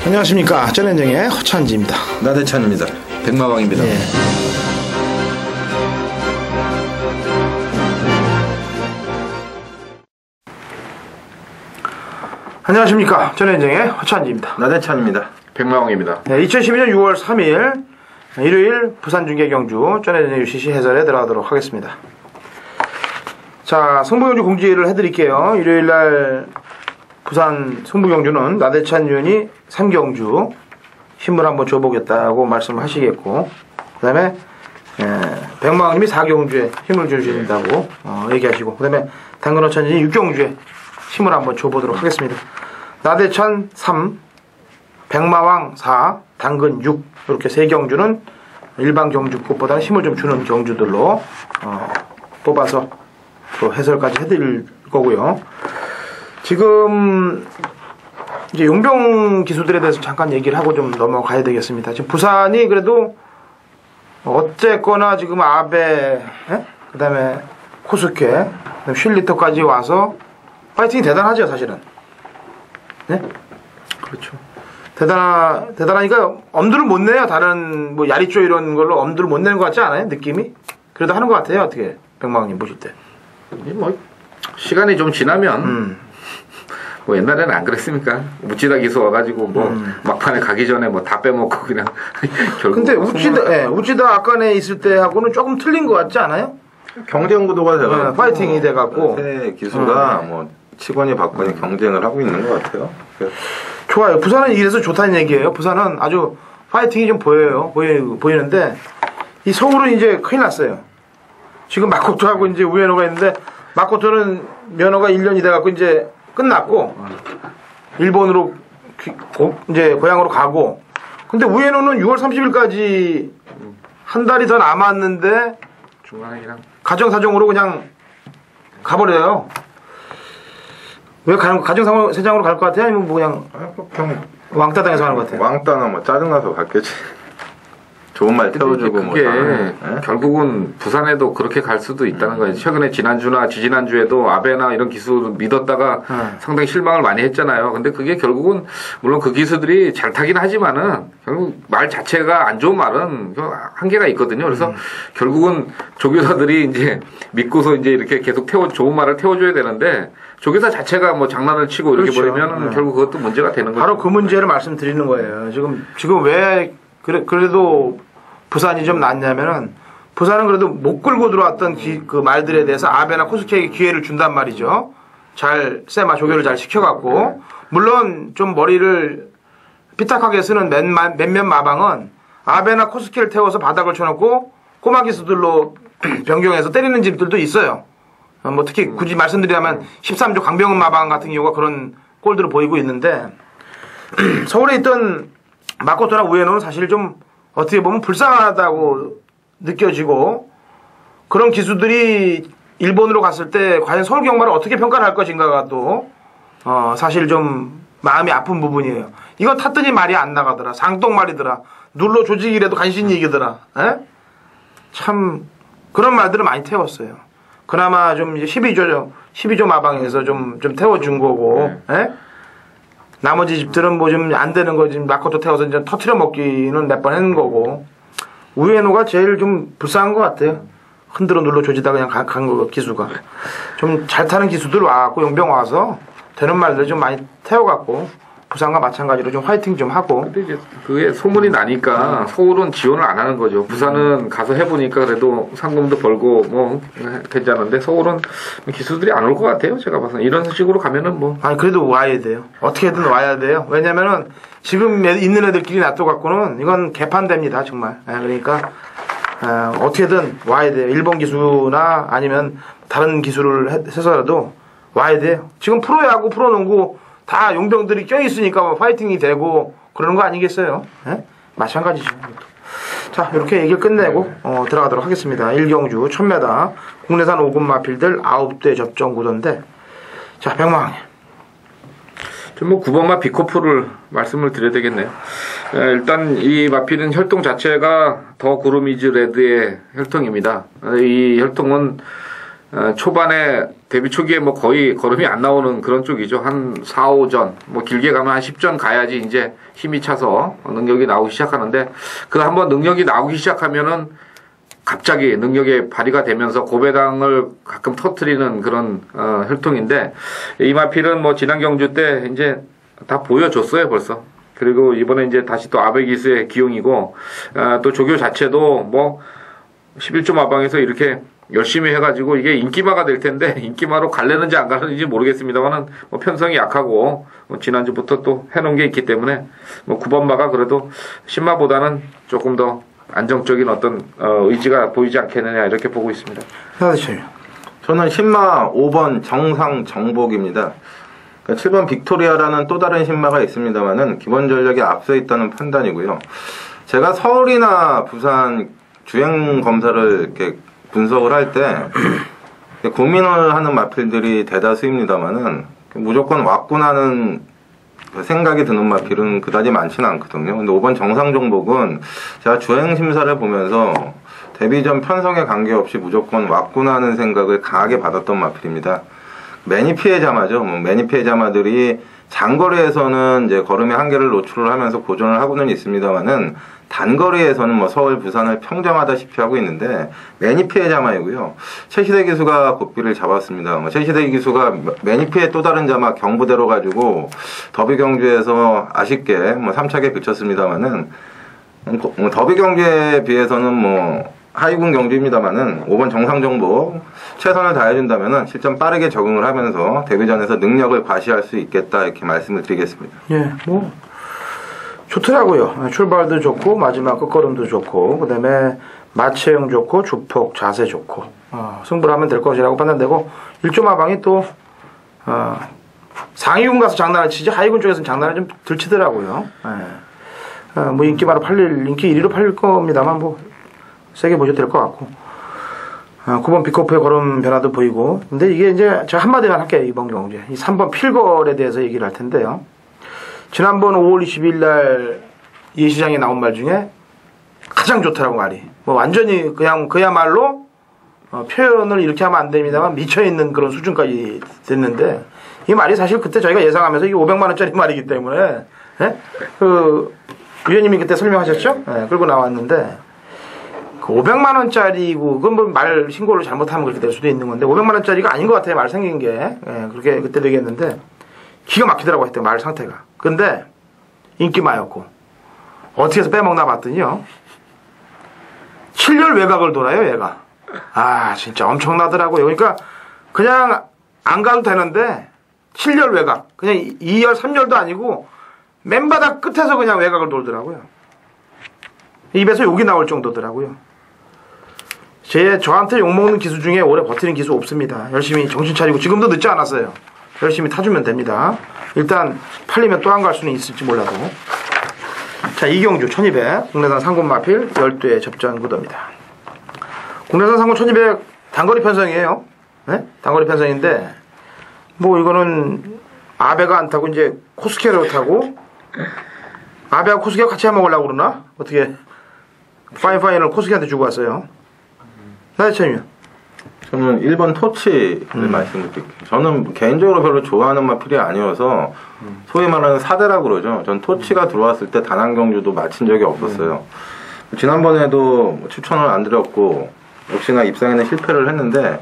안녕하십니까. 쩌렌쟁의 허찬지입니다. 나대찬입니다. 백마왕입니다. 예. 안녕하십니까. 쩌렌쟁의 허찬지입니다. 나대찬입니다. 백마왕입니다. 네, 2012년 6월 3일 일요일 부산 중계 경주 쩌렌쟁의 UCC 해설에 들어가도록 하겠습니다. 자, 승부경주 공지를 해드릴게요. 일요일날 부산 승부경주는 나대찬 위원이 3경주 힘을 한번 줘보겠다고 말씀을 하시겠고, 그 다음에 백마왕님이 4경주에 힘을 주신다고 얘기하시고, 그 다음에 당근어찬이 6경주에 힘을 한번 줘보도록 하겠습니다. 나대찬 3, 백마왕 4, 당근 6, 이렇게 3경주는 일반 경주 것보다는 힘을 좀 주는 경주들로 뽑아서 또 해설까지 해드릴 거고요. 지금 이제 용병 기수들에 대해서 잠깐 얘기를 하고 좀 넘어가야 되겠습니다. 지금 부산이 그래도 어쨌거나 지금 아베, 그 다음에 코스케, 쉴리터까지 와서 파이팅이 대단하죠, 사실은. 네? 그렇죠. 대단하니까 엄두를 못 내요. 다른 뭐 야리쪼 이런 걸로 엄두를 못 내는 것 같지 않아요? 느낌이? 그래도 하는 것 같아요. 어떻게 백마왕님 보실 때? 뭐 시간이 좀 지나면 뭐 옛날에는 안 그랬습니까? 우찌다 기수 와가지고 뭐 막판에 가기 전에 뭐 다 빼먹고 그냥 결국. 근데 우찌다 아까네 있을 때하고는 조금 틀린 것 같지 않아요? 경쟁 구도가 돼가 파이팅이 돼갖고 새 기수가 뭐 치권이 받거니 경쟁을 하고 있는 것 같아요. 좋아요. 부산은 이래서 좋다는 얘기예요. 부산은 아주 파이팅이 좀 보이는데 이 서울은 이제 큰일 났어요. 지금 마코토하고 이제 우에노가 있는데 마코토는 면허가 1년이 돼갖고 이제 끝났고 일본으로 이제 고향으로 가고, 근데 우에노는 6월 30일까지 한 달이 더 남았는데 중간이랑 가정사정으로 그냥 가버려요. 왜 가정사정으로 갈 것 같아요? 아니면 뭐 그냥 왕따당해서 가는 것 같아요? 왕따나 뭐 짜증나서 갔겠지. 좋은 말 태워주고 그게 뭐 결국은 부산에도 그렇게 갈 수도 있다는 거예요. 최근에 지난주나 지지난주에도 아베나 이런 기수 믿었다가 상당히 실망을 많이 했잖아요. 근데 그게 결국은 물론 그 기수들이 잘 타긴 하지만은 결국 말 자체가 안 좋은 말은 한계가 있거든요. 그래서 결국은 조교사들이 이제 믿고서 이제 이렇게 계속 좋은 말을 태워줘야 되는데 조교사 자체가 뭐 장난을 치고 이렇게 그렇죠. 버리면 결국 그것도 문제가 되는 거죠. 바로 그 문제를 말씀드리는 거예요. 지금 왜 그래도 부산이 좀 낫냐면은, 부산은 그래도 못 끌고 들어왔던 그 말들에 대해서 아베나 코스케에게 기회를 준단 말이죠. 조교를 잘 시켜갖고. 물론 좀 머리를 삐딱하게 쓰는 몇몇 마방은 아베나 코스케를 태워서 바닥을 쳐놓고 꼬마 기수들로 변경해서 때리는 집들도 있어요. 뭐 특히 굳이 말씀드리자면 13조 강병은 마방 같은 경우가 그런 꼴들을 보이고 있는데, 서울에 있던 마코토나 우에노는 사실 좀 어떻게 보면 불쌍하다고 느껴지고, 그런 기수들이 일본으로 갔을 때 과연 서울 경마를 어떻게 평가를 할 것인가가 또 사실 좀 마음이 아픈 부분이에요. 이거 탔더니 말이 안 나가더라. 상똥말이더라. 눌러 조직이라도 간신히 얘기더라. 참 그런 말들을 많이 태웠어요. 그나마 좀 이제 12조 마방에서 좀 태워준 거고, 나머지 집들은 뭐 좀 안 되는 거 지금 마코토 태워서 이제 터트려 먹기는 몇 번 했는 거고, 우에노가 제일 좀 불쌍한 것 같아요. 흔들어 눌러 조지다 그냥 간 거, 기수가. 좀 잘 타는 기수들 와갖고 용병 와서 되는 말들 좀 많이 태워갖고 부산과 마찬가지로 좀 화이팅 좀 하고. 근데 이제 그게 소문이 나니까 서울은 지원을 안 하는 거죠. 부산은 가서 해보니까 그래도 상금도 벌고 뭐 괜찮은데 서울은 기수들이 안 올 것 같아요. 제가 봐서 이런 식으로 가면은 뭐. 아니 그래도 와야 돼요. 어떻게든 와야 돼요. 왜냐면은 지금 있는 애들끼리 놔둬갖고는 이건 개판됩니다 정말. 그러니까 어떻게든 와야 돼요. 일본 기수나 아니면 다른 기수를 해서라도 와야 돼요. 지금 프로야구, 프로농구 다 용병들이 껴있으니까 파이팅이 되고 그러는 거 아니겠어요? 마찬가지죠. 자, 이렇게 얘기를 끝내고 들어가도록 하겠습니다. 1경주 1000m 국내산 5군 마필들 9대 접종 구도인데, 자, 백마왕님. 뭐 9번마 비코프를 말씀을 드려야 되겠네요. 일단 이 마필은 혈통 자체가 더 구루미즈 레드의 혈통입니다. 이 혈통은 초반에 데뷔 초기에 뭐 거의 걸음이 안 나오는 그런 쪽이죠. 한 4, 5전, 뭐 길게 가면 한 10전 가야지 이제 힘이 차서 능력이 나오기 시작하는데 그 한번 능력이 나오기 시작하면은 갑자기 능력이 발휘가 되면서 고배당을 가끔 터트리는 그런 혈통인데 이마필은 뭐 지난 경주 때 이제 다 보여줬어요 벌써. 그리고 이번에 이제 다시 또 아베 기수의 기용이고 또 조교 자체도 뭐 11조 마방에서 이렇게 열심히 해가지고 이게 인기마가 될 텐데 인기마로 갈래는지 안 갈래는지 모르겠습니다만은 뭐 편성이 약하고 뭐 지난주부터 또 해놓은 게 있기 때문에 뭐 9번마가 그래도 10마보다는 조금 더 안정적인 어떤 의지가 보이지 않겠느냐 이렇게 보고 있습니다. 저는 10마 5번 정상 정복입니다. 그러니까 7번 빅토리아라는 또 다른 10마가 있습니다만은 기본 전력이 앞서 있다는 판단이고요. 제가 서울이나 부산 주행 검사를 이렇게 분석을 할 때 고민을 하는 마필들이 대다수입니다만은 무조건 왔구나는 생각이 드는 마필은 그다지 많지는 않거든요. 근데 5번 정상정복은 제가 주행심사를 보면서 데뷔 전 편성에 관계없이 무조건 왔구나는 생각을 강하게 받았던 마필입니다. 매니 피해자마죠. 뭐 매니 피해자마들이 장거리에서는 이제 걸음의 한계를 노출을 하면서 고전을 하고는 있습니다만은 단거리에서는 뭐 서울, 부산을 평정하다시피 하고 있는데 매니 피해자마이고요. 최시대 기수가 고삐를 잡았습니다. 뭐 최시대 기수가 매니 피해 또 다른 자마 경부대로 가지고 더비 경주에서 아쉽게 뭐 3차게 그쳤습니다만은 더비 경주에 비해서는 뭐 하위군 경주입니다만은 5번 정상정복 최선을 다해준다면은 실전 빠르게 적응을 하면서 데뷔전에서 능력을 과시할 수 있겠다 이렇게 말씀을 드리겠습니다. 예, 뭐 좋더라고요. 출발도 좋고 마지막 끝걸음도 좋고 그다음에 마체형 좋고 주폭 자세 좋고 승부를 하면 될 것이라고 판단되고 1조 마방이 또 상위군 가서 장난을 치지 하위군 쪽에서는 장난을 좀 덜 치더라고요. 예. 뭐 인기마로 팔릴 인기 1위로 팔릴 겁니다만 뭐 세게 보셔도 될 것 같고 9번 빅코프의 걸음 변화도 보이고 근데 이게 이제 제가 한마디만 할게요. 이번 경주에 이 3번 필걸에 대해서 얘기를 할 텐데요. 지난번 5월 20일 날 예시장에 나온 말 중에 가장 좋더라고 말이 뭐 완전히 그냥 그야말로 표현을 이렇게 하면 안 됩니다만 미쳐있는 그런 수준까지 됐는데 이 말이 사실 그때 저희가 예상하면서 이게 500만원짜리 말이기 때문에 예? 그 위원님이 그때 설명하셨죠? 예, 끌고 나왔는데 그 500만원짜리고 그건 뭐 말 신고를 잘못하면 그렇게 될 수도 있는 건데 500만원짜리가 아닌 것 같아요. 말 생긴 게 예, 그렇게 그때 되겠는데 기가 막히더라고 했대 말 상태가. 근데 인기마였고 어떻게 해서 빼먹나 봤더니요 7열 외곽을 돌아요 얘가. 진짜 엄청나더라고요. 그러니까 그냥 안 가도 되는데 7열 외곽 그냥 2열 3열도 아니고 맨바닥 끝에서 그냥 외곽을 돌더라고요. 입에서 욕이 나올 정도더라고요. 저한테 욕먹는 기수 중에 오래 버티는 기수 없습니다. 열심히 정신 차리고 지금도 늦지 않았어요. 열심히 타주면 됩니다. 일단 팔리면 또 안 갈 수는 있을지 몰라도. 자, 이경주 1200 국내산 상군 마필 12회 접전 구도입니다. 국내산 상군 1200 단거리 편성이에요. 네? 단거리 편성인데 뭐 이거는 아베가 안 타고 이제 코스케로 타고 아베하고 코스케가 같이 해먹으려고 그러나? 어떻게 파인을 코스케한테 주고 왔어요. 나이차이면 저는 1번 토치를 말씀을 드릴게요. 저는 개인적으로 별로 좋아하는 마필이 아니어서 소위 말하는 사대라고 그러죠. 전 토치가 들어왔을 때 단 한 경주도 마친 적이 없었어요. 지난번에도 추천을 안 드렸고 역시나 입상에는 실패를 했는데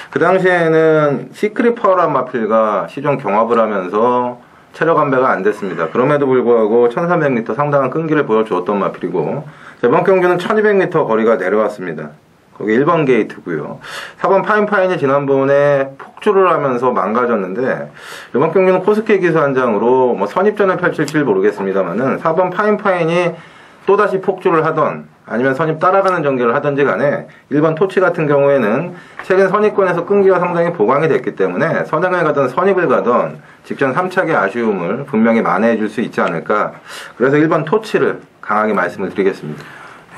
그 당시에는 시크릿 파워란 마필과 시종 경합을 하면서 체력 안배가 안 됐습니다. 그럼에도 불구하고 1300m 상당한 끈기를 보여주었던 마필이고 이번 경기는 1200m 거리가 내려왔습니다. 거기 1번 게이트고요. 4번 파인파인이 지난번에 폭주를 하면서 망가졌는데 이번 경기는 코스케 기수 한 장으로 뭐 선입전을 펼칠지 모르겠습니다만은 4번 파인파인이 또다시 폭주를 하던 아니면 선입 따라가는 전개를 하던지 간에 1번 토치 같은 경우에는 최근 선입권에서 끈기가 상당히 보강이 됐기 때문에 선행을 가던 선입을 가던 직전 3차의 아쉬움을 분명히 만회해 줄 수 있지 않을까. 그래서 1번 토치를 강하게 말씀을 드리겠습니다.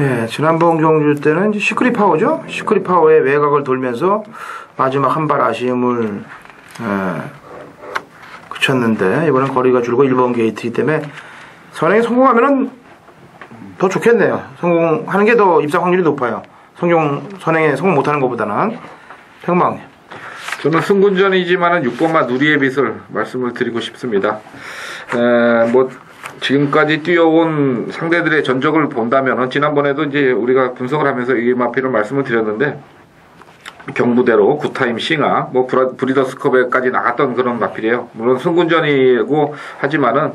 예, 지난번 경주 때는 이제 시크릿 파워죠. 시크릿 파워의 외곽을 돌면서 마지막 한 발 아쉬움을 그쳤는데 이번엔 거리가 줄고 1번 게이트이기 때문에 선행에 성공하면은 더 좋겠네요. 성공하는 게 더 입상 확률이 높아요. 선행에 성공 못하는 것보다는. 평망 저는 승군전이지만은 6번마 누리의 빛을 말씀을 드리고 싶습니다. 뭐 지금까지 뛰어온 상대들의 전적을 본다면은 지난번에도 이제 우리가 분석을 하면서 이 마필을 말씀을 드렸는데 경부대로 굿타임 싱하 뭐 브리더스컵에까지 나갔던 그런 마필이에요. 물론 승군전이고 하지만은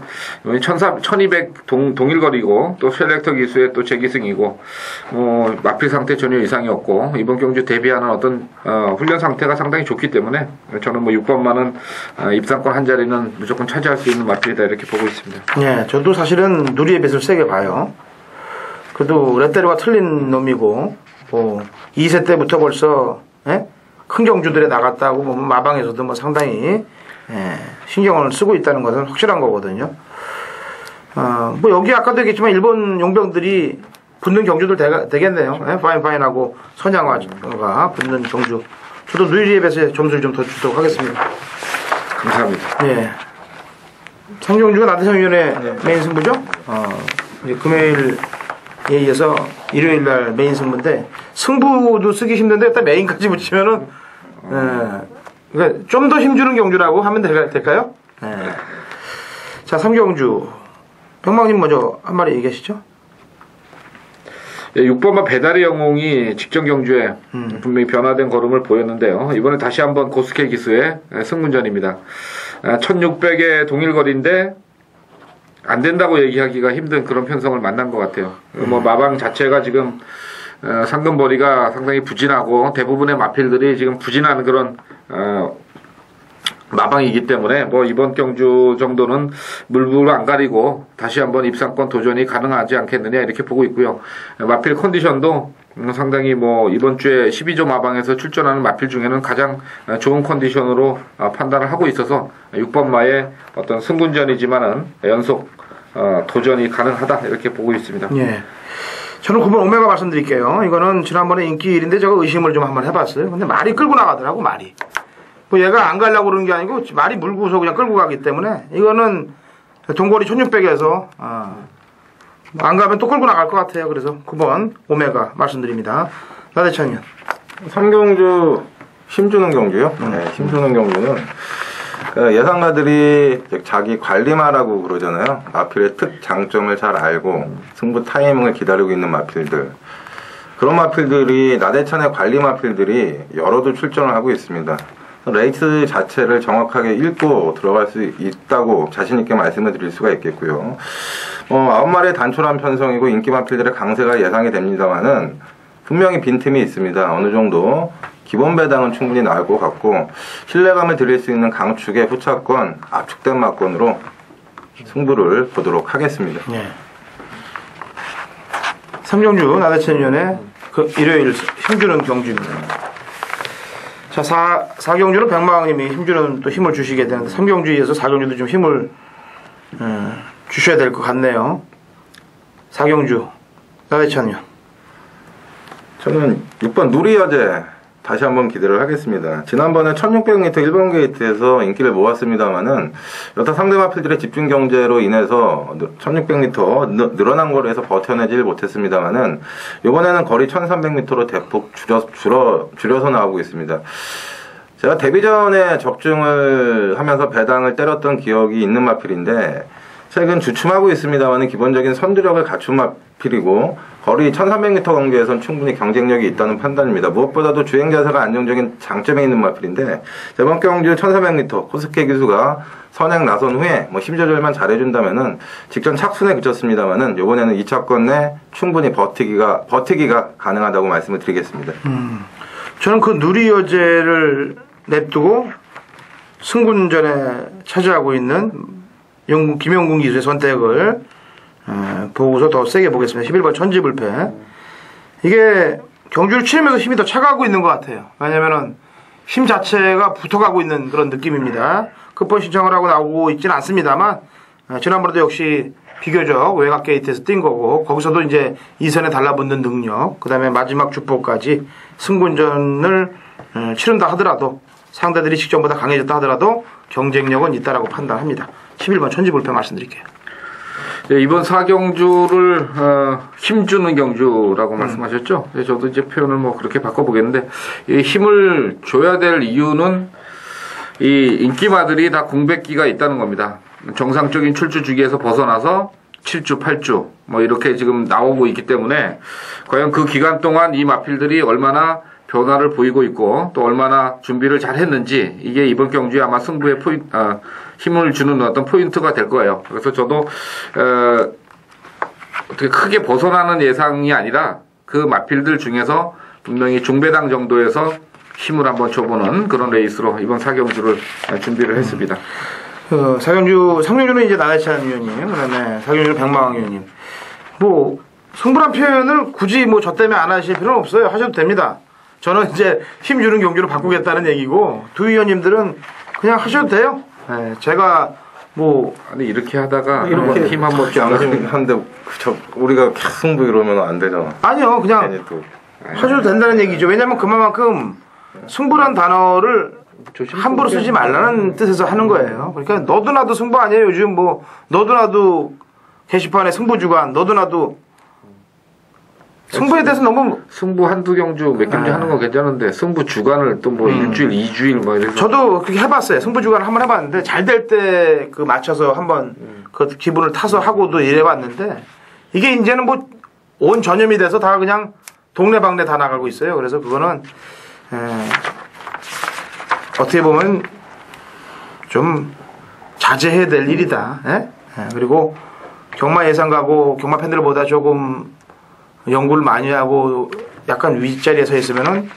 1200 동일거리고 또 셀렉터 기수의 또 재기승이고 마필 상태 전혀 이상이었고 이번 경주 대비하는 어떤 훈련 상태가 상당히 좋기 때문에 저는 뭐 6번만은 입상권 한 자리는 무조건 차지할 수 있는 마필이다 이렇게 보고 있습니다. 예, 저도 사실은 누리의 빛을 세게 봐요. 그래도 레테르가 틀린 놈이고 뭐 2세 때부터 벌써 큰 경주들에 나갔다고 뭐 마방에서도 뭐 상당히 신경을 쓰고 있다는 것은 확실한 거거든요. 뭐 여기 아까도 얘기했지만 일본 용병들이 붙는 경주들 되겠네요. 파인파인하고 선양화가 붙는 경주. 저도 누리의 빛에 점수를 좀 더 주도록 하겠습니다. 감사합니다. 예. 상경주가 나대상위원회 메인 승부죠? 이제 금요일에 이어서 일요일 날 메인 승부인데 승부도 쓰기 힘든데 일단 메인까지 붙이면은 그러니까 좀 더 힘주는 경주라고 하면 될까요? 자, 3경주 병망님 먼저 한 마리 얘기하시죠. 6번마 배달의 영웅이 직전 경주에 분명히 변화된 걸음을 보였는데요. 이번에 다시 한번 고스케 기수의 승문전입니다. 1600의 동일거리인데 안 된다고 얘기하기가 힘든 그런 편성을 만난 것 같아요. 뭐 마방 자체가 지금 상금벌이가 상당히 부진하고 대부분의 마필들이 지금 부진한 그런 마방이기 때문에 뭐 이번 경주 정도는 물불 안 가리고 다시 한번 입상권 도전이 가능하지 않겠느냐 이렇게 보고 있고요. 마필 컨디션도 상당히 뭐 이번 주에 12조 마방에서 출전하는 마필 중에는 가장 좋은 컨디션으로 판단을 하고 있어서 6번마의 어떤 승군전이지만은 연속 도전이 가능하다 이렇게 보고 있습니다. 예. 저는 9번 오메가 말씀드릴게요. 이거는 지난번에 인기 1인데 제가 의심을 좀 한번 해봤어요. 근데 말이 끌고 나가더라고, 말이. 뭐 얘가 안 가려고 그러는 게 아니고 말이 물고서 그냥 끌고 가기 때문에 이거는 동거리 1600에서 안 가면 또 끌고 나갈 것 같아요. 그래서 9번 오메가 말씀드립니다. 나대찬이요. 3경주 힘주는 경주요? 네, 힘주는 경주는 예상가들이 자기 관리마라고 그러잖아요. 마필의 특 장점을 잘 알고 승부 타이밍을 기다리고 있는 마필들. 그런 마필들이 나대찬의 관리 마필들이 여러도 출전을 하고 있습니다. 레이스 자체를 정확하게 읽고 들어갈 수 있다고 자신있게 말씀을 드릴 수가 있겠고요. 9마리의 단촐한 편성이고 인기 마필들의 강세가 예상이 됩니다만은 분명히 빈틈이 있습니다. 어느 정도 기본 배당은 충분히 나올 것 같고 신뢰감을 드릴 수 있는 강축의 후차권, 압축된 막권으로 승부를 보도록 하겠습니다. 네. 3경주 나대찬위원회 그 일요일 힘주는 경주입니다. 자, 4경주는 백마왕님이 힘주는 또 힘을 주시게 되는데 3경주에 이어서 4경주도 좀 힘을 주셔야 될 것 같네요. 4경주 나대찬위원. 저는 6번 누리여제 다시 한번 기대를 하겠습니다. 지난번에 1600m 1번 게이트에서 인기를 모았습니다만은 여타 상대 마필들의 집중 경제로 인해서 1600m 늘어난 거리에서 버텨내질 못했습니다만은 이번에는 거리 1300m로 대폭 줄여서 나오고 있습니다. 제가 데뷔전에 적중을 하면서 배당을 때렸던 기억이 있는 마필인데 최근 주춤하고 있습니다만 기본적인 선두력을 갖춘 마필이고 거리 1300m 경기에선 충분히 경쟁력이 있다는 판단입니다. 무엇보다도 주행 자세가 안정적인 장점에 있는 마필인데 이번 경주 1300m 코스케 기수가 선행 나선 후에 힘 조절만 잘해준다면은 직전 착순에 그쳤습니다만은 이번에는 2차권 내 충분히 버티기가 가능하다고 말씀을 드리겠습니다. 저는 그 누리여제를 냅두고 승군전에 차지하고 있는 김영군 기수의 선택을 보고서 더 세게 보겠습니다. 11번 천지불패. 이게 경주를 치르면서 힘이 더 차가고 있는 것 같아요. 왜냐면은 힘 자체가 붙어가고 있는 그런 느낌입니다. 급번 신청을 하고 나오고 있지는 않습니다만 지난번에도 역시 비교적 외곽 게이트에서 뛴 거고 거기서도 이제 2선에 달라붙는 능력 그 다음에 마지막 주포까지 승군전을 치른다 하더라도 상대들이 직전보다 강해졌다 하더라도 경쟁력은 있다라고 판단합니다. 11번 천지불패 말씀드릴게요. 이번 4경주를 힘주는 경주라고 말씀하셨죠? 저도 이제 표현을 뭐 그렇게 바꿔보겠는데 이 힘을 줘야 될 이유는 이 인기마들이 다 공백기가 있다는 겁니다. 정상적인 출주 주기에서 벗어나서 7주, 8주 뭐 이렇게 지금 나오고 있기 때문에 과연 그 기간 동안 이 마필들이 얼마나 변화를 보이고 있고 또 얼마나 준비를 잘 했는지 이게 이번 경주에 아마 승부의 힘을 주는 어떤 포인트가 될 거예요. 그래서 저도 어떻게 크게 벗어나는 예상이 아니라 그 마필들 중에서 분명히 중배당 정도에서 힘을 한번 줘보는 그런 레이스로 이번 4경주를 준비를 했습니다. 3경주는 이제 나대찬 위원님, 그다음에 4경주는 백마왕 위원님. 뭐 승부란 표현을 굳이 뭐 저 때문에 안 하실 필요는 없어요. 하셔도 됩니다. 저는 이제 힘 주는 경주로 바꾸겠다는 얘기고 두 위원님들은 그냥 하셔도 돼요. 네, 제가 뭐 아니 이렇게 하다가 이렇게 힘 한번 양심한데 우리가 승부 이러면 안 되잖아. 아니요, 그냥 하셔도 된다는 얘기죠. 왜냐면 그만큼 승부란 단어를 함부로 쓰지 말라는 뜻에서 하는 거예요. 그러니까 너도 나도 승부 아니에요. 요즘 뭐 너도 나도 게시판에 승부 주간, 너도 나도 승부에 대해서 너무 승부 한두 경주 몇 경주 하는 건 괜찮은데 승부 주간을 또 뭐 일주일, 2주일 뭐 이래서 저도 그렇게 해봤어요. 승부 주간을 한번 해봤는데 잘 될 때 그 맞춰서 한번 그 기분을 타서 하고도 이래봤는데 이게 이제는 뭐 온 전염이 돼서 다 그냥 동네방네 다 나가고 있어요. 그래서 그거는 어떻게 보면 좀 자제해야 될 일이다. 그리고 경마 예상가고 경마 팬들보다 조금 연구를 많이 하고 약간 윗자리에 서 있으면은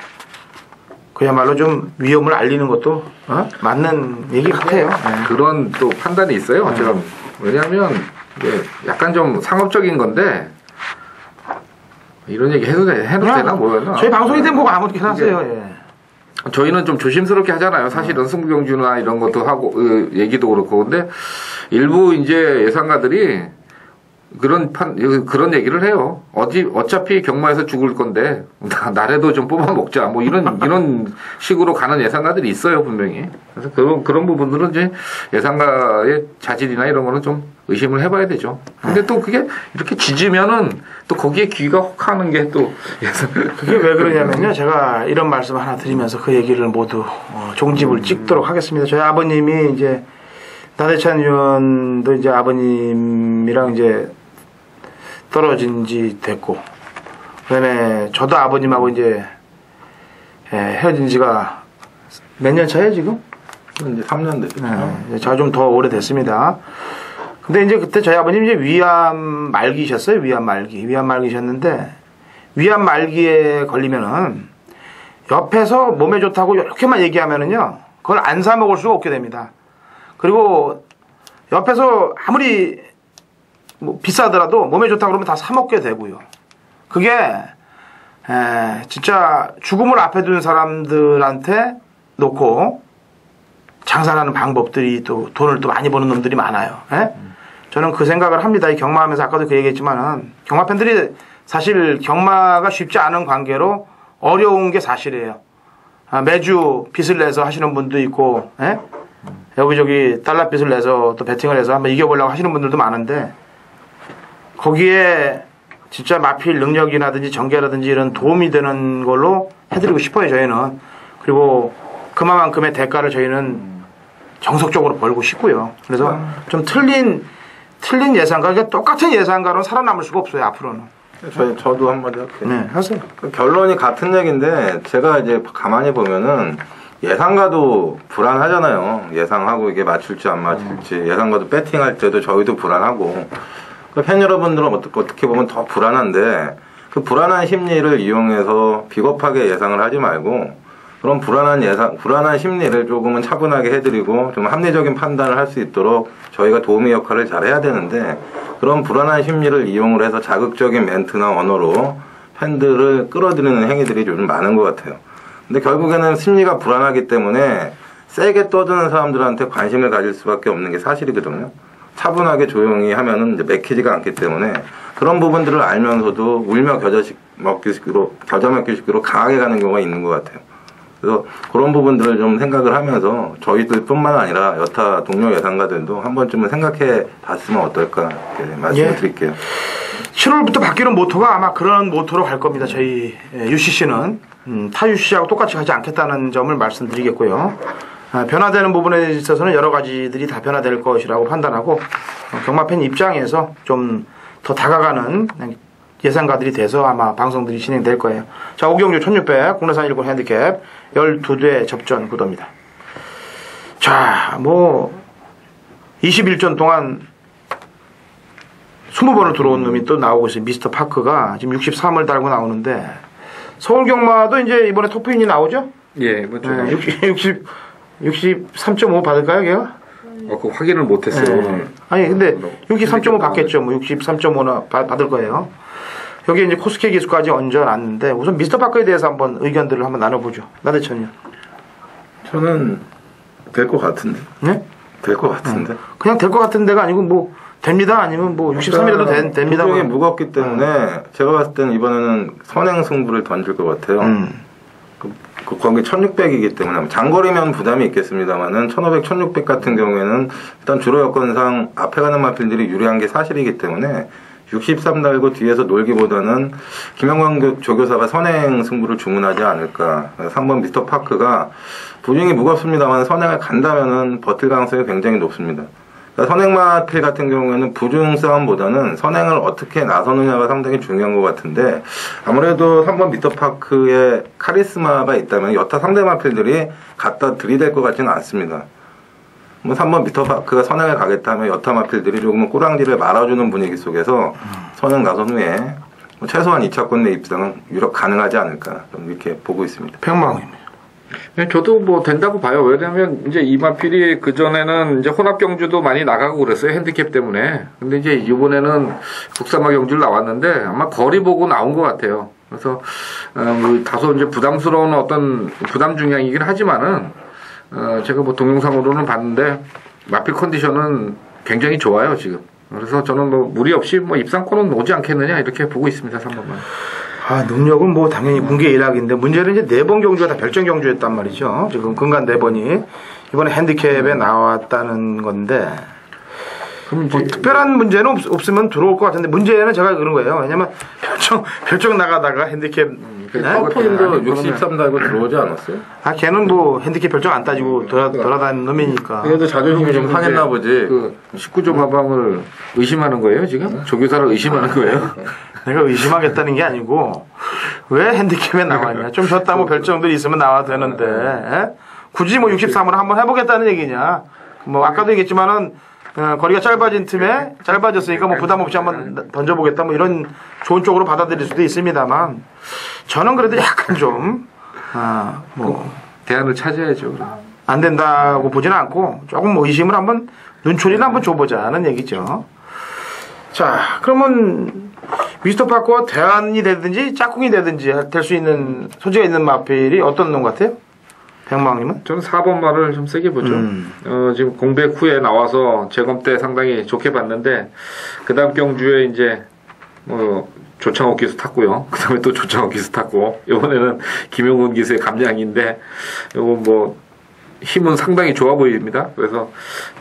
그야말로 좀 위험을 알리는 것도 맞는 얘기 같아요. 그런 또 판단이 있어요. 제가 왜냐하면 이게 약간 좀 상업적인 건데 이런 얘기 해도 되나 뭐였나? 저희 방송인데 뭐가 아무렇게나 하세요. 저희는 좀 조심스럽게 하잖아요. 사실은 승부경주나 이런 것도 하고 얘기도 그렇고 근데 일부 이제 예상가들이 그런 얘기를 해요. 어차피 경마에서 죽을 건데, 나라도 좀 뽑아 먹자. 뭐 이런 식으로 가는 예상가들이 있어요, 분명히. 그래서 그런 부분들은 이제 예상가의 자질이나 이런 거는 좀 의심을 해봐야 되죠. 근데 또 그게 이렇게 짖으면은 또 거기에 귀가 혹하는 게 또 그게 왜 그러냐면요. 제가 이런 말씀 하나 드리면서 그 얘기를 모두 종집을 찍도록 하겠습니다. 저희 아버님이 이제 나대찬 의원도 이제 아버님이랑 이제 떨어진 지 됐고, 그 다음에 저도 아버님하고 이제 헤어진 지가 몇 년 차예요, 지금? 이제 3년 됐죠. 네, 제가 좀 더 오래됐습니다. 근데 이제 그때 저희 아버님 이제 위암 말기셨어요, 위암 말기셨는데, 위암 말기에 걸리면은 옆에서 몸에 좋다고 이렇게만 얘기하면은요, 그걸 안 사 먹을 수가 없게 됩니다. 그리고 옆에서 아무리 뭐 비싸더라도 몸에 좋다 그러면 다 사 먹게 되고요. 그게 진짜 죽음을 앞에 두는 사람들한테 놓고 장사하는 방법들이 또 돈을 또 많이 버는 놈들이 많아요. 저는 그 생각을 합니다. 이 경마하면서 아까도 그 얘기했지만은 경마 팬들이 사실 경마가 쉽지 않은 관계로 어려운 게 사실이에요. 매주 빚을 내서 하시는 분도 있고, 여기저기 달러빚을 내서 또 베팅을 해서 한번 이겨보려고 하시는 분들도 많은데, 거기에 진짜 마필 능력이라든지 전개라든지 이런 도움이 되는 걸로 해드리고 싶어요, 저희는. 그리고 그만큼의 대가를 저희는 정석적으로 벌고 싶고요. 그래서 좀 틀린 예상가, 그러니까 똑같은 예상가로는 살아남을 수가 없어요, 앞으로는. 저도 한마디 할게요. 네, 하세요. 결론이 같은 얘기인데, 제가 이제 가만히 보면은, 예상가도 불안하잖아요. 예상하고 이게 맞출지 안 맞출지. 예상가도 배팅할 때도 저희도 불안하고. 팬 여러분들은 어떻게 보면 더 불안한데, 그 불안한 심리를 이용해서 비겁하게 예상을 하지 말고, 그런 불안한 심리를 조금은 차분하게 해드리고, 좀 합리적인 판단을 할 수 있도록 저희가 도우미 역할을 잘 해야 되는데, 그런 불안한 심리를 이용을 해서 자극적인 멘트나 언어로 팬들을 끌어들이는 행위들이 요즘 많은 것 같아요. 근데 결국에는 심리가 불안하기 때문에 세게 떠드는 사람들한테 관심을 가질 수밖에 없는 게 사실이거든요. 차분하게 조용히 하면은 이제 맥히지가 않기 때문에 그런 부분들을 알면서도 울며 겨자 먹기식으로 강하게 가는 경우가 있는 것 같아요. 그래서 그런 부분들을 좀 생각을 하면서 저희들뿐만 아니라 여타 동료 예상가들도 한 번쯤은 생각해 봤으면 어떨까 이렇게 말씀을 드릴게요. 7월부터 바뀌는 모토가 아마 그런 모토로 갈 겁니다. 저희 UCC는 타 UCC하고 똑같이 가지 않겠다는 점을 말씀드리겠고요. 변화되는 부분에 있어서는 여러 가지들이 다 변화될 것이라고 판단하고 경마팬 입장에서 좀 더 다가가는 예상가들이 돼서 아마 방송들이 진행될 거예요. 자, 오경주 1600 국내산 1군 핸디캡 12대 접전 구도입니다. 자, 뭐 21전 동안 20번을 들어온 놈이 또 나오고 있어요. 미스터 파크가 지금 63을 달고 나오는데 서울 경마도 이제 이번에 토프인이 나오죠? 예, 이번 주 63.5 받을까요, 걔가? 그 확인을 못했어요. 오늘. 아니 근데 63.5 받겠죠. 뭐 63.5나 받을 거예요. 여기 이제 코스케 기수까지 얹어놨는데 우선 미스터 파크에 대해서 한번 의견들을 한번 나눠보죠. 나대천이요. 저는 될 것 같은데. 네? 될 것 같은데. 그냥 될 것 같은 데가 아니고 뭐 됩니다. 아니면 뭐 63이라도 됩니다. 부정이 무겁기 때문에 제가 봤을 때는 이번에는 선행 승부를 던질 것 같아요. 거기 1600이기 때문에 장거리면 부담이 있겠습니다만은 1500, 1600 같은 경우에는 일단 주로 여건상 앞에 가는 마필들이 유리한 게 사실이기 때문에 63 달고 뒤에서 놀기보다는 김영광 조교사가 선행 승부를 주문하지 않을까. 3번 미스터 파크가 부중이 무겁습니다만 선행을 간다면은 버틸 가능성이 굉장히 높습니다. 그러니까 선행 마필 같은 경우에는 부중 싸움보다는 선행을 어떻게 나서느냐가 상당히 중요한 것 같은데 아무래도 3번 미스터 파크의 카리스마가 있다면 여타 상대 마필들이 갖다 들이댈 것 같지는 않습니다. 뭐 3번 미스터 파크가 선행을 가겠다 하면 여타 마필들이 조금은 꼬랑지를 말아주는 분위기 속에서 선행 나선 후에 뭐 최소한 2차권 내 입장은 유력 가능하지 않을까 이렇게 보고 있습니다. 백망입니다. 네, 저도 뭐 된다고 봐요. 왜냐면 이제 이마필이 그전에는 이제 혼합 경주도 많이 나가고 그랬어요. 핸디캡 때문에. 근데 이제 이번에는 국산마 경주를 나왔는데 아마 거리 보고 나온 것 같아요. 그래서 뭐 다소 이제 부담스러운 어떤 부담 중량이긴 하지만은 제가 뭐 동영상으로는 봤는데 마필 컨디션은 굉장히 좋아요, 지금. 그래서 저는 뭐 무리 없이 뭐 입상권은 오지 않겠느냐 이렇게 보고 있습니다, 3번만. 능력은 뭐 당연히 공개 일학인데 문제는 이제 4번 경주가 다 별정 경주였단 말이죠. 지금 근간 4번이 이번에 핸디캡에 나왔다는 건데 뭐 특별한 문제는 없으면 들어올 것 같은데 문제는 제가 그런 거예요. 왜냐면 별정 나가다가 핸디캡 터프인도 63 달고 들어오지 않았어요? 걔는 뭐 핸디캡 별정 안 따지고 돌아다니는 놈이니까. 그래도 자존심이 좀 상했나 보지. 그 19조 마방을 의심하는 거예요, 지금? 조교사를 의심하는 거예요? 내가 의심하겠다는 게 아니고 왜 핸디캡에 나왔냐. 좀 쉬었다 뭐 별정들이 있으면 나와도 되는데 굳이 뭐 63으로 한번 해보겠다는 얘기냐. 뭐 아까도 얘기했지만은 거리가 짧아진 틈에 짧아졌으니까 뭐 부담 없이 한번 던져보겠다 뭐 이런 좋은 쪽으로 받아들일 수도 있습니다만 저는 그래도 약간 좀 뭐 대안을 찾아야죠. 안 된다고 보지는 않고 조금 뭐 의심을 한번 눈초리나 한번 줘보자는 얘기죠. 자, 그러면 미스터 파크와 대안이 되든지 짝꿍이 되든지 될 수 있는 소지가 있는 마필이 어떤 놈 같아요? 백망님은? 저는 4번 말을 좀 세게 보죠. 지금 공백 후에 나와서 재검 때 상당히 좋게 봤는데 그 다음 경주에 이제 뭐 조창욱 기수 탔고요. 그 다음에 또 조창욱 기수 탔고 이번에는 김용훈 기수의 감량인데 이거 뭐 힘은 상당히 좋아 보입니다. 그래서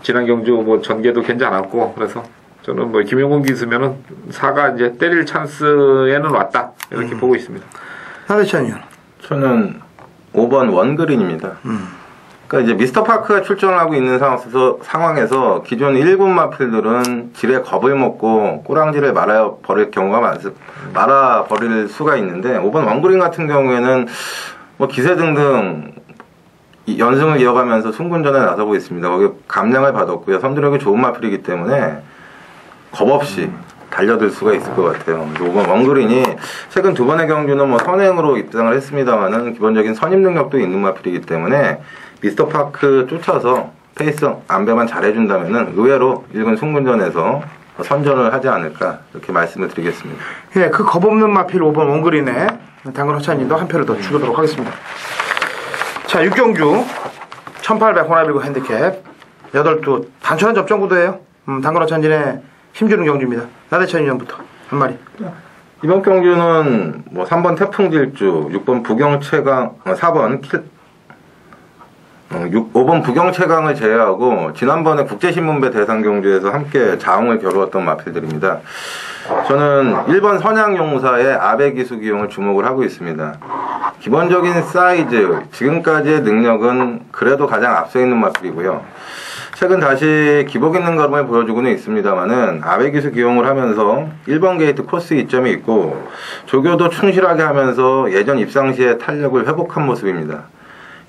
지난 경주 뭐 전개도 괜찮았고 그래서 저는 뭐 김용훈 기수면은 4가 이제 때릴 찬스에는 왔다 이렇게 보고 있습니다. 하대찬이요. 저는 5번 원그린입니다. 그러니까 이제 미스터 파크가 출전을 하고 있는 상황에서 기존 1군 마필들은 지레 겁을 먹고 꼬랑지를 말아버릴 경우가 말아버릴 수가 있는데 5번 원그린 같은 경우에는 뭐 기세 등등 연승을 이어가면서 승군전에 나서고 있습니다. 거기 감량을 받았고요. 선두력이 좋은 마필이기 때문에 겁 없이 달려들 수가 있을 것 같아요. 5번 원그린이 최근 2번의 경주는 뭐 선행으로 입장을 했습니다만은 기본적인 선임 능력도 있는 마필이기 때문에 미스터 파크 쫓아서 페이스 안배만 잘해준다면은 의외로 1군 승군전에서 선전을 하지 않을까 이렇게 말씀을 드리겠습니다. 예, 그 겁 없는 마필 5번 원그린에 당근 허찬님도 한 표를 더 주도록 하겠습니다. 자, 6경주 1800 혼합1구 핸디캡 8두 단순한 접전 구도예요. 당근 허찬진의 힘주는 경주입니다. 나대천 의원부터 한 마리. 이번 경주는 뭐 3번 태풍질주, 6번 부경최강, 4번 5번 부경 최강을 제외하고 지난번에 국제신문배 대상 경주에서 함께 자웅을 겨루었던 마필들입니다. 저는 1번 선양용사의 아베 기수 기용을 주목을 하고 있습니다. 기본적인 사이즈, 지금까지의 능력은 그래도 가장 앞서 있는 마필이고요. 최근 다시 기복 있는 걸음을 보여주고는 있습니다만은 아베 기수 기용을 하면서 1번 게이트 코스 이점이 있고 조교도 충실하게 하면서 예전 입상 시의 탄력을 회복한 모습입니다.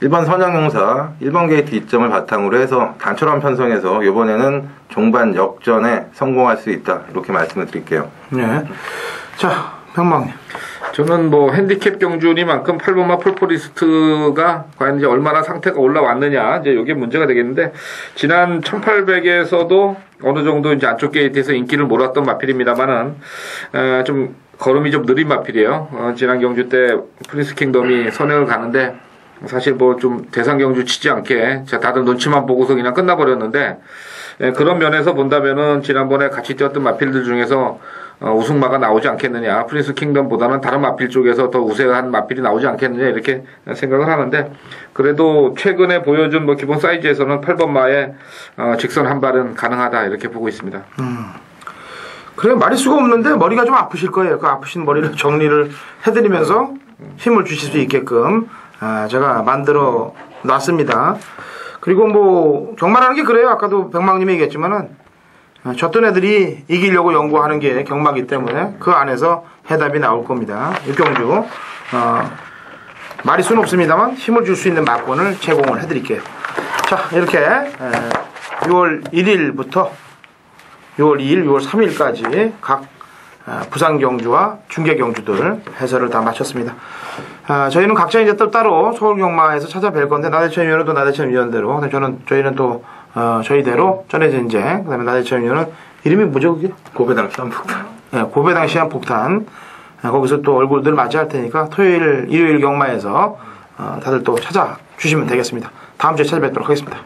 1번 선양용사 1번 게이트 이점을 바탕으로 해서 단촐한 편성에서 이번에는 종반 역전에 성공할 수 있다 이렇게 말씀을 드릴게요. 네. 자, 병망님. 저는 뭐 핸디캡 경주니만큼 8번마 폴포리스트가 과연 이제 얼마나 상태가 올라왔느냐 이제 이게 문제가 되겠는데 지난 1800에서도 어느 정도 이제 안쪽 게이트에서 인기를 몰았던 마필입니다만은 좀 걸음이 좀 느린 마필이에요. 지난 경주 때 프린스 킹덤이 선행을 가는데 사실 뭐 좀 대상 경주 치지 않게 다들 눈치만 보고서 그냥 끝나버렸는데 그런 면에서 본다면은 지난번에 같이 뛰었던 마필들 중에서 우승마가 나오지 않겠느냐, 프린스 킹덤보다는 다른 마필 쪽에서 더 우세한 마필이 나오지 않겠느냐 이렇게 생각을 하는데 그래도 최근에 보여준 뭐 기본 사이즈에서는 8번마의 직선 한 발은 가능하다 이렇게 보고 있습니다. 그래 말이 수가 없는데 머리가 좀 아프실 거예요. 그 아프신 머리를 정리를 해드리면서 힘을 주실 수 있게끔 제가 만들어 놨습니다. 그리고 뭐 경마라는 게 그래요. 아까도 병망님이 얘기했지만은 졌던 애들이 이기려고 연구하는 게 경마기 때문에 그 안에서 해답이 나올 겁니다. 육경주 말이 수는 없습니다만 힘을 줄 수 있는 막권을 제공을 해드릴게요. 자, 이렇게 6월 1일부터 6월 2일, 6월 3일까지 각 부산 경주와 중계 경주들 해설을 다 마쳤습니다. 저희는 각자 이제 또 따로 서울 경마에서 찾아뵐 건데 나대천 위원은 또 나대천 위원대로, 저희는 또 저희대로 전해진 제 그다음에 나대천 위원은 이름이 뭐죠 그게? 고배당 시한폭탄. 네, 고배당 시한폭탄. 거기서 또 얼굴들 맞이할 테니까 토요일, 일요일 경마에서 다들 또 찾아주시면 되겠습니다. 다음 주에 찾아뵙도록 하겠습니다.